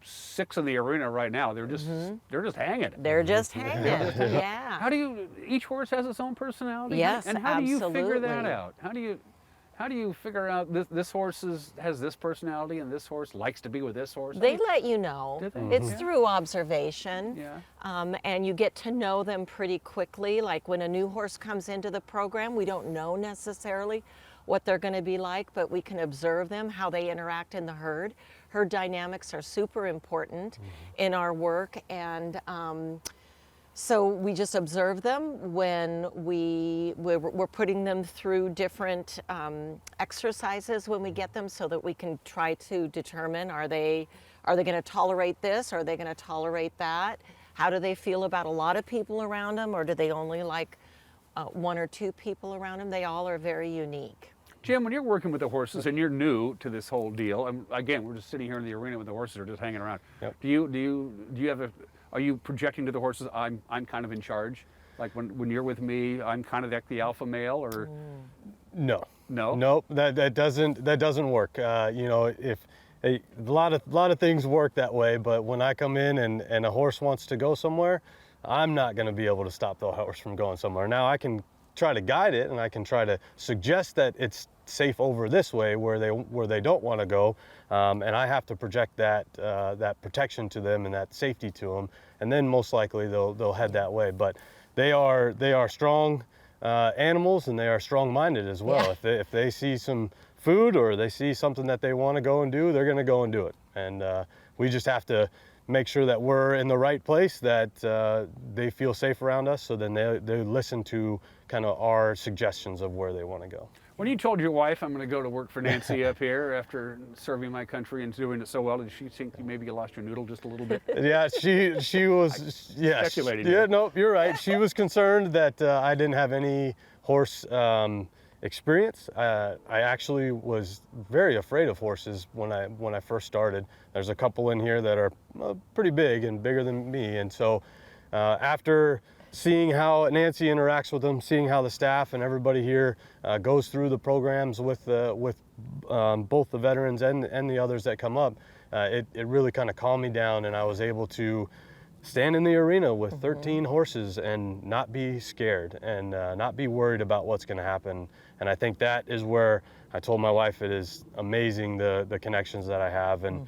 6 in the arena right now. They're just hanging. They're just hanging. Yeah. Each horse has its own personality? Yes, And how do you figure that absolutely. out? How How do you figure out this horse has this personality and this horse likes to be with this horse? They let you know. Do they? It's through observation. Yeah. And you get to know them pretty quickly. Like when a new horse comes into the program, we don't know necessarily what they're going to be like, but we can observe them, how they interact in the herd. Herd dynamics are super important in our work, and so we just observe them when we're putting them through different exercises when we get them, so that we can try to determine, are they going to tolerate this? Are they going to tolerate that? How do they feel about a lot of people around them, or do they only like one or two people around them? They all are very unique. Jim, when you're working with the horses and you're new to this whole deal, and again, we're just sitting here in the arena with the horses are just hanging around. Yep. Do you have are you projecting to the horses, I'm kind of in charge? Like when you're with me, I'm kind of like the alpha male, or? No. No? Nope, that doesn't work. You know, if a lot of things work that way, but when I come in and a horse wants to go somewhere, I'm not going to be able to stop the horse from going somewhere. Now I can try to guide it, and I can try to suggest that it's safe over this way where they don't want to go, and I have to project that protection to them and that safety to them, and then most likely they'll head that way. But they are strong animals, and they are strong-minded as well. Yeah. If they see some food or they see something that they want to go and do, they're going to go and do it. And we just have to make sure that we're in the right place, that they feel safe around us, so then they listen to kind of our suggestions of where they want to go. When you told your wife, I'm going to go to work for Nancy up here after serving my country and doing it so well, did she think maybe you lost your noodle just a little bit? Yeah, she was, yes. Speculating. Yeah, no, you're right. She was concerned that I didn't have any horse experience. I actually was very afraid of horses when I first started. There's a couple in here that are pretty big and bigger than me, and so after seeing how Nancy interacts with them, seeing how the staff and everybody here goes through the programs with both the veterans and the others that come up, it really kind of calmed me down, and I was able to stand in the arena with 13 horses and not be scared and not be worried about what's going to happen. And I think that is where I told my wife it is amazing the connections that I have, and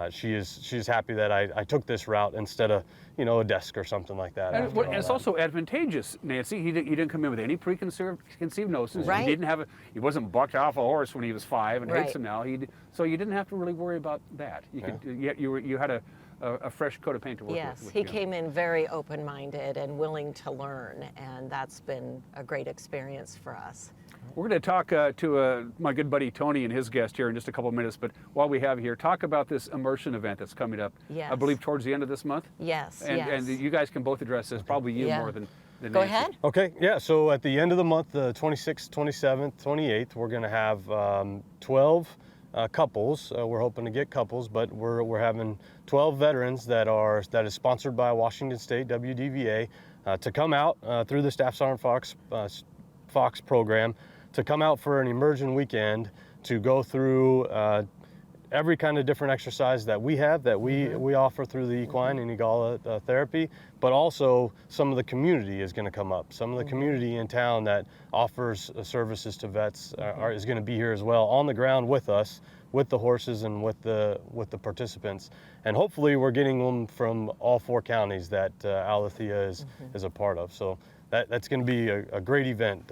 she's happy that I took this route instead of a desk or something like that. And it's also advantageous, Nancy. He didn't come in with any preconceived notions. Right. He wasn't bucked off a horse when he was 5 and Right. hates him now. So you didn't have to really worry about that. You had a fresh coat of paint to work with. Yes, he came in very open-minded and willing to learn, and that's been a great experience for us. We're going to talk to my good buddy Tony and his guest here in just a couple of minutes, but while we have here, talk about this immersion event that's coming up, Yes. I believe towards the end of this month? Yes, And you guys can both address this, probably you more than Go Nancy. ahead. Okay, yeah, so at the end of the month, the 26th, 27th, 28th, we're going to have 12 couples. We're hoping to get couples, but we're having 12 veterans that is sponsored by Washington State WDVA to come out through the Staff Sergeant Fox program, to come out for an immersion weekend, to go through every kind of different exercise that we have, that we offer through the equine and EGALA therapy, but also some of the community is going to come up. Some of the community in town that offers services to vets is going to be here as well, on the ground with us, with the horses and with the participants. And hopefully we're getting them from all 4 counties that Alethea is a part of. So that's going to be a great event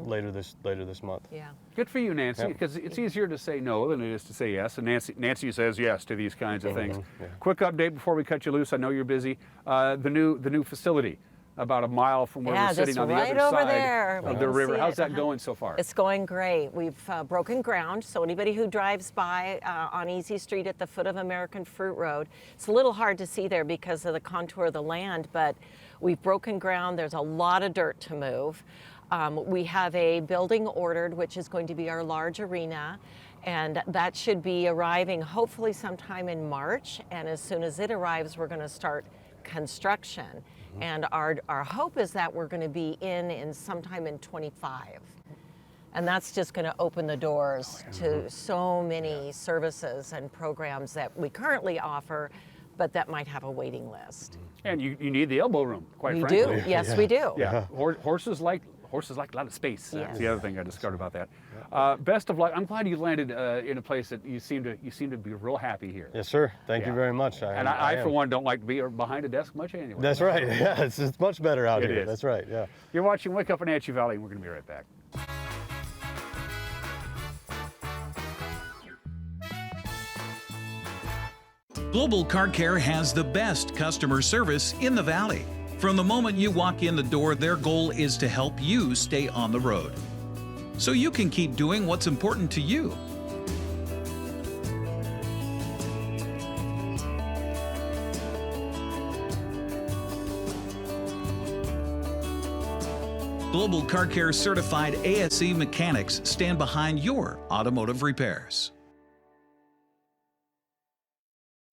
later this month. Yeah. Good for you, Nancy, because it's easier to say no than it is to say yes, and Nancy says yes to these kinds of things. Yeah. Quick update before we cut you loose. I know you're busy. The new facility, about a mile from where we're sitting on the right other over side there. of the river. How's that going so far? It's going great. We've broken ground, so anybody who drives by on Easy Street at the foot of American Fruit Road, it's a little hard to see there because of the contour of the land, but we've broken ground. There's a lot of dirt to move. We have a building ordered, which is going to be our large arena, and that should be arriving hopefully sometime in March. And as soon as it arrives, we're going to start construction. And our hope is that we're going to be in sometime in 25. And that's just going to open the doors to so many services and programs that we currently offer, but that might have a waiting list. And you need the elbow room, quite we frankly. We do, yes, we do. Yeah, horses like horses like a lot of space. Yes. That's the other thing I discovered about that. Best of luck. I'm glad you landed in a place that you seem to be real happy here. Yes, sir. Thank you very much. I for one, don't like to be behind a desk much anyway. That's right. Yeah, it's much better out here. That's right. Yeah. You're watching Wake Up Wenatchee Valley, and we're going to be right back. Global Car Care has the best customer service in the Valley. From the moment you walk in the door, their goal is to help you stay on the road, so you can keep doing what's important to you. Global Car Care certified ASE mechanics stand behind your automotive repairs.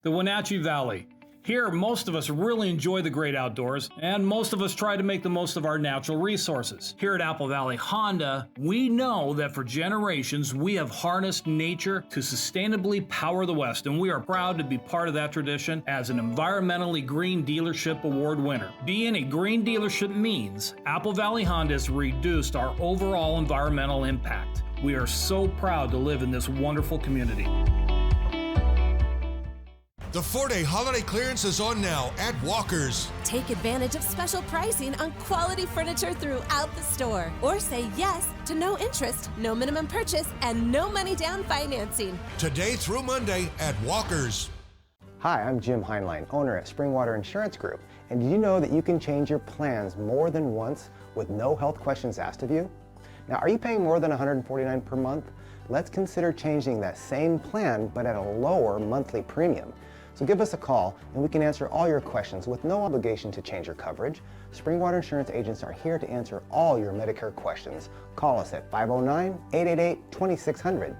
The Wenatchee Valley. Here, most of us really enjoy the great outdoors, and most of us try to make the most of our natural resources. Here at Apple Valley Honda, we know that for generations, we have harnessed nature to sustainably power the West, and we are proud to be part of that tradition as an Environmentally Green Dealership Award winner. Being a green dealership means Apple Valley Honda has reduced our overall environmental impact. We are so proud to live in this wonderful community. The 4-day holiday clearance is on now at Walker's. Take advantage of special pricing on quality furniture throughout the store. Or say yes to no interest, no minimum purchase, and no money down financing. Today through Monday at Walker's. Hi, I'm Jim Heinlein, owner at Springwater Insurance Group. And did you know that you can change your plans more than once with no health questions asked of you? Now, are you paying more than $149 per month? Let's consider changing that same plan, but at a lower monthly premium. So give us a call and we can answer all your questions with no obligation to change your coverage. Springwater Insurance agents are here to answer all your Medicare questions. Call us at 509-888-2600.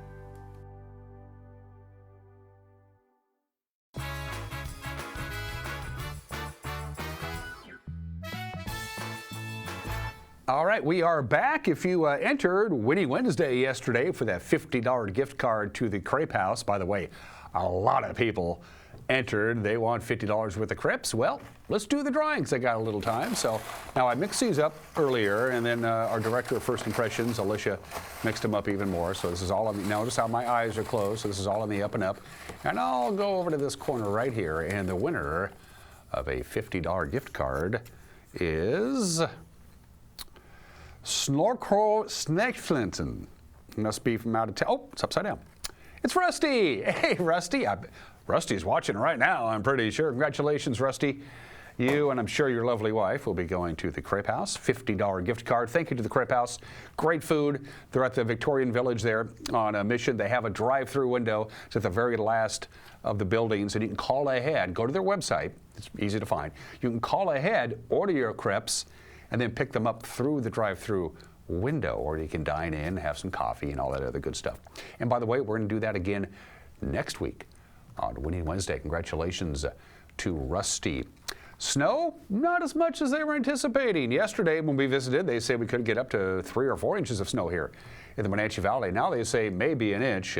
All right, we are back. If you entered Winnie Wednesday yesterday for that $50 gift card to the Crepe House, by the way, a lot of people entered. They want $50 worth of crepes. Well, let's do the drawings. I got a little time. So now I mixed these up earlier, and then our director of First Impressions, Alicia, mixed them up even more. So this is all on the, notice how my eyes are closed. So this is all on the up and up. And I'll go over to this corner right here. And the winner of a $50 gift card is Snorkro Snakeflinton. Must be from out of town. Oh, it's upside down. It's Rusty. Hey, Rusty. Rusty's watching right now, I'm pretty sure. Congratulations, Rusty. You and I'm sure your lovely wife will be going to the Crepe House. $50 gift card. Thank you to the Crepe House. Great food. They're at the Victorian Village there on a mission. They have a drive-through window. It's at the very last of the buildings, and you can call ahead. Go to their website. It's easy to find. You can call ahead, order your crepes, and then pick them up through the drive-through window, or you can dine in, have some coffee, and all that other good stuff. And by the way, we're going to do that again next week on Winnie Wednesday. Congratulations to Rusty. Snow, not as much as they were anticipating. Yesterday when we visited, they said we could get up to 3 or 4 inches of snow here in the Wenatchee Valley. Now they say maybe an inch,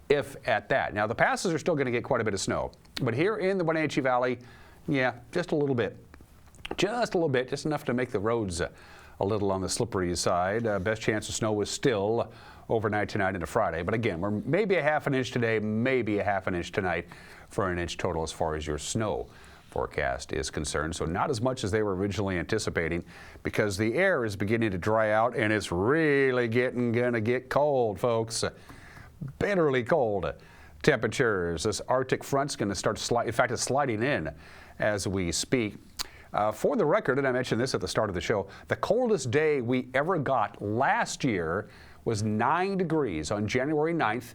if at that. Now the passes are still going to get quite a bit of snow, but here in the Wenatchee Valley, yeah, just a little bit. Just a little bit, just enough to make the roads a little on the slippery side. Best chance of snow is still overnight tonight into Friday. But again, we're maybe a half an inch today, maybe a half an inch tonight for an inch total as far as your snow forecast is concerned. So not as much as they were originally anticipating, because the air is beginning to dry out and it's really gonna get cold, folks. Bitterly cold temperatures. This Arctic front's going to start sliding. In fact, it's sliding in as we speak. For the record, and I mentioned this at the start of the show, the coldest day we ever got last year was 9 degrees on January 9th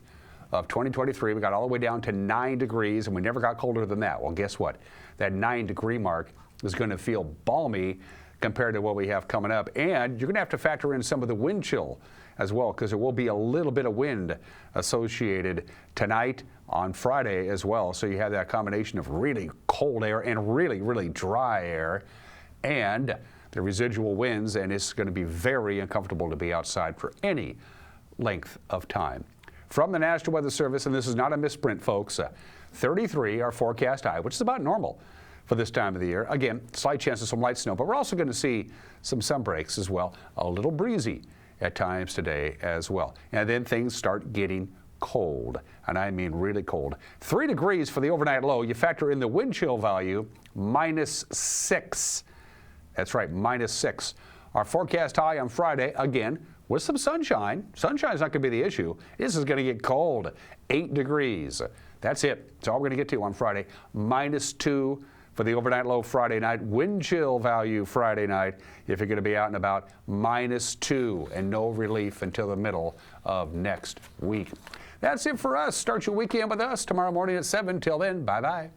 of 2023. We got all the way down to 9 degrees, and we never got colder than that. Well, guess what? That 9-degree mark is going to feel balmy compared to what we have coming up. And you're going to have to factor in some of the wind chill as well, because there will be a little bit of wind associated tonight on Friday as well. So you have that combination of really cold air and really, really dry air and the residual winds, and it's going to be very uncomfortable to be outside for any length of time. From the National Weather Service, and this is not a misprint, folks, 33, our forecast high, which is about normal for this time of the year. Again, slight chance of some light snow, but we're also going to see some sun breaks as well. A little breezy at times today as well. And then things start getting cold, and I mean really cold. 3 degrees for the overnight low. You factor in the wind chill value, -6. That's right, -6. Our forecast high on Friday, again, with some sunshine. Sunshine's not going to be the issue. This is going to get cold, 8 degrees. That's it. That's all we're going to get to on Friday. -2 for the overnight low Friday night. Wind chill value Friday night, if you're going to be out and about, -2, and no relief until the middle of next week. That's it for us. Start your weekend with us tomorrow morning at 7. Till then, bye-bye.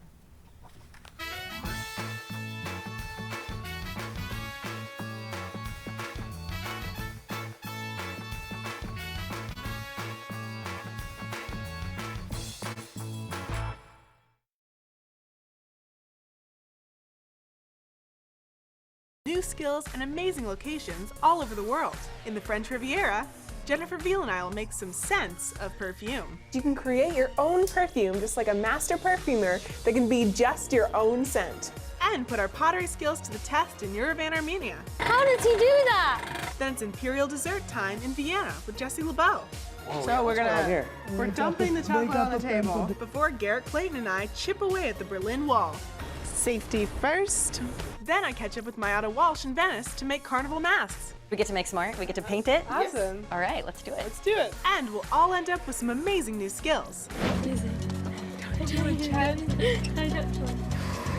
New skills and amazing locations all over the world. In the French Riviera, Jennifer Veal and I will make some sense of perfume. You can create your own perfume just like a master perfumer that can be just your own scent. And put our pottery skills to the test in Yerevan, Armenia. How does he do that? Then it's imperial dessert time in Vienna with Jessie LeBeau. So we're dumping the chocolate on the table before Garrett Clayton and I chip away at the Berlin Wall. Safety first. Then I catch up with Mayada Walsh in Venice to make carnival masks. We get to make some art, we get to paint it. Awesome. All right, let's do it. Let's do it. And we'll all end up with some amazing new skills. What is it? I don't know.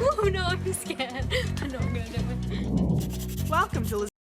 Oh no, I'm scared. I know I'm gonna do it. Welcome to